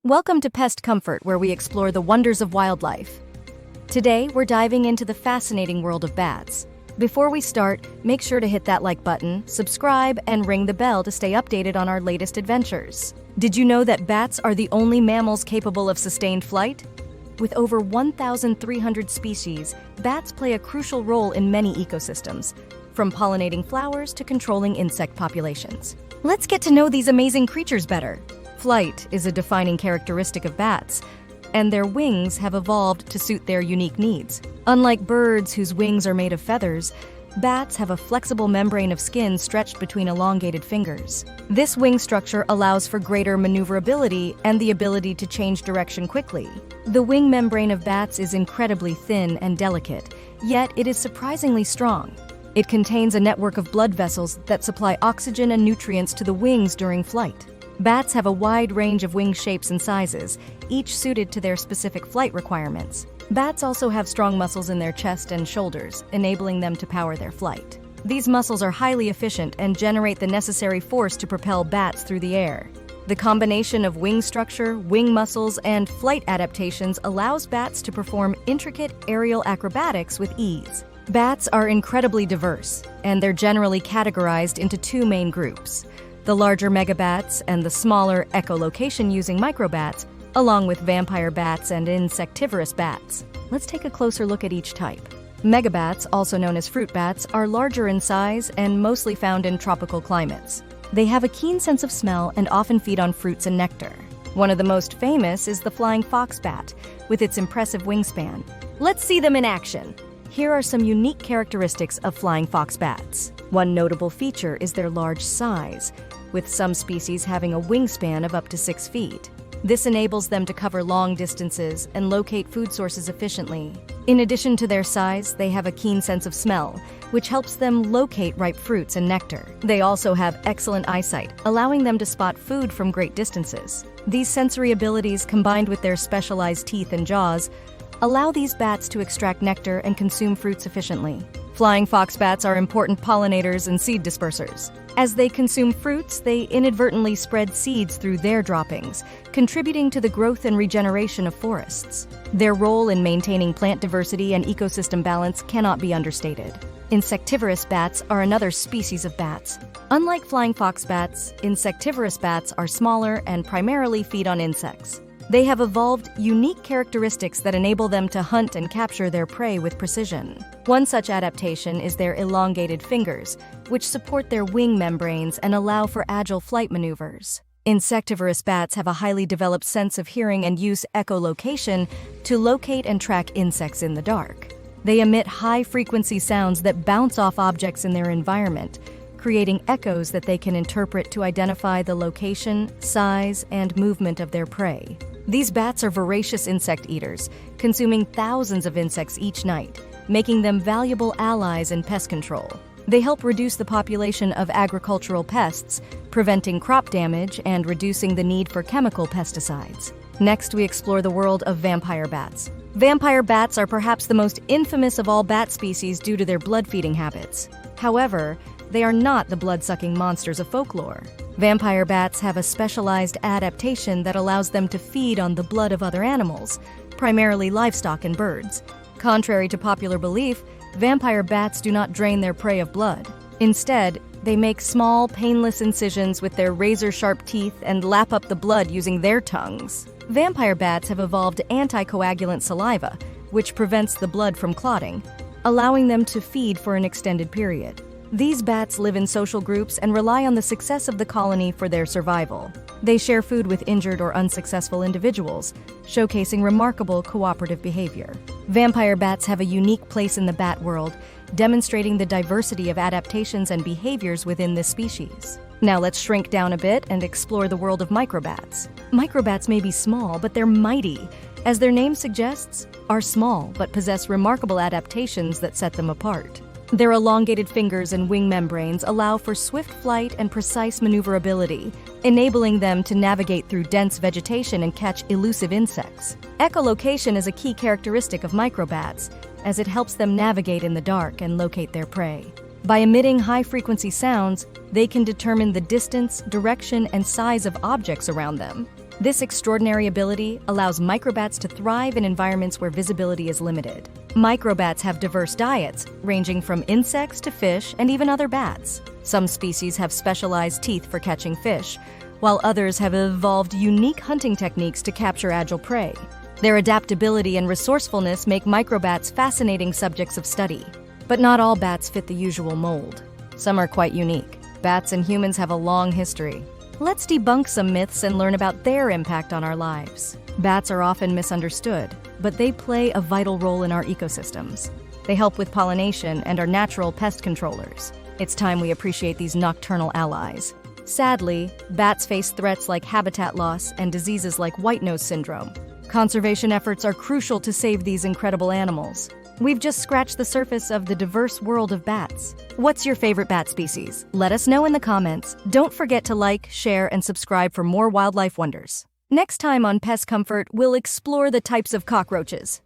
Welcome to Pest Comfort, where we explore the wonders of wildlife. Today, we're diving into the fascinating world of bats. Before we start, make sure to hit that like button, subscribe, and ring the bell to stay updated on our latest adventures. Did you know that bats are the only mammals capable of sustained flight? With over 1,300 species, bats play a crucial role in many ecosystems, from pollinating flowers to controlling insect populations. Let's get to know these amazing creatures better. Flight is a defining characteristic of bats, and their wings have evolved to suit their unique needs. Unlike birds whose wings are made of feathers, bats have a flexible membrane of skin stretched between elongated fingers. This wing structure allows for greater maneuverability and the ability to change direction quickly. The wing membrane of bats is incredibly thin and delicate, yet it is surprisingly strong. It contains a network of blood vessels that supply oxygen and nutrients to the wings during flight. Bats have a wide range of wing shapes and sizes, each suited to their specific flight requirements. Bats also have strong muscles in their chest and shoulders, enabling them to power their flight. These muscles are highly efficient and generate the necessary force to propel bats through the air. The combination of wing structure, wing muscles, and flight adaptations allows bats to perform intricate aerial acrobatics with ease. Bats are incredibly diverse, and they're generally categorized into two main groups: the larger megabats and the smaller echolocation-using microbats, along with vampire bats and insectivorous bats. Let's take a closer look at each type. Megabats, also known as fruit bats, are larger in size and mostly found in tropical climates. They have a keen sense of smell and often feed on fruits and nectar. One of the most famous is the flying fox bat, with its impressive wingspan. Let's see them in action. Here are some unique characteristics of flying fox bats. One notable feature is their large size, with some species having a wingspan of up to 6 feet. This enables them to cover long distances and locate food sources efficiently. In addition to their size, they have a keen sense of smell, which helps them locate ripe fruits and nectar. They also have excellent eyesight, allowing them to spot food from great distances. These sensory abilities, combined with their specialized teeth and jaws, allow these bats to extract nectar and consume fruits efficiently. Flying fox bats are important pollinators and seed dispersers. As they consume fruits, they inadvertently spread seeds through their droppings, contributing to the growth and regeneration of forests. Their role in maintaining plant diversity and ecosystem balance cannot be understated. Insectivorous bats are another species of bats. Unlike flying fox bats, insectivorous bats are smaller and primarily feed on insects. They have evolved unique characteristics that enable them to hunt and capture their prey with precision. One such adaptation is their elongated fingers, which support their wing membranes and allow for agile flight maneuvers. Insectivorous bats have a highly developed sense of hearing and use echolocation to locate and track insects in the dark. They emit high-frequency sounds that bounce off objects in their environment, creating echoes that they can interpret to identify the location, size, and movement of their prey. These bats are voracious insect eaters, consuming thousands of insects each night, making them valuable allies in pest control. They help reduce the population of agricultural pests, preventing crop damage and reducing the need for chemical pesticides. Next, we explore the world of vampire bats. Vampire bats are perhaps the most infamous of all bat species due to their blood-feeding habits. However, they are not the blood-sucking monsters of folklore. Vampire bats have a specialized adaptation that allows them to feed on the blood of other animals, primarily livestock and birds. Contrary to popular belief, vampire bats do not drain their prey of blood. Instead, they make small, painless incisions with their razor-sharp teeth and lap up the blood using their tongues. Vampire bats have evolved anticoagulant saliva, which prevents the blood from clotting, allowing them to feed for an extended period. These bats live in social groups and rely on the success of the colony for their survival. They share food with injured or unsuccessful individuals, showcasing remarkable cooperative behavior. Vampire bats have a unique place in the bat world, demonstrating the diversity of adaptations and behaviors within this species. Now let's shrink down a bit and explore the world of microbats. Microbats may be small, but they're mighty. As their name suggests, are small but possess remarkable adaptations that set them apart. Their elongated fingers and wing membranes allow for swift flight and precise maneuverability, enabling them to navigate through dense vegetation and catch elusive insects. Echolocation is a key characteristic of microbats, as it helps them navigate in the dark and locate their prey. By emitting high-frequency sounds, they can determine the distance, direction, and size of objects around them. This extraordinary ability allows microbats to thrive in environments where visibility is limited. Microbats have diverse diets, ranging from insects to fish and even other bats. Some species have specialized teeth for catching fish, while others have evolved unique hunting techniques to capture agile prey. Their adaptability and resourcefulness make microbats fascinating subjects of study. But not all bats fit the usual mold. Some are quite unique. Bats and humans have a long history. Let's debunk some myths and learn about their impact on our lives. Bats are often misunderstood, but they play a vital role in our ecosystems. They help with pollination and are natural pest controllers. It's time we appreciate these nocturnal allies. Sadly, bats face threats like habitat loss and diseases like white nose syndrome. Conservation efforts are crucial to save these incredible animals. We've just scratched the surface of the diverse world of bats. What's your favorite bat species? Let us know in the comments. Don't forget to like, share, and subscribe for more wildlife wonders. Next time on Pest Comfort, we'll explore the types of cockroaches.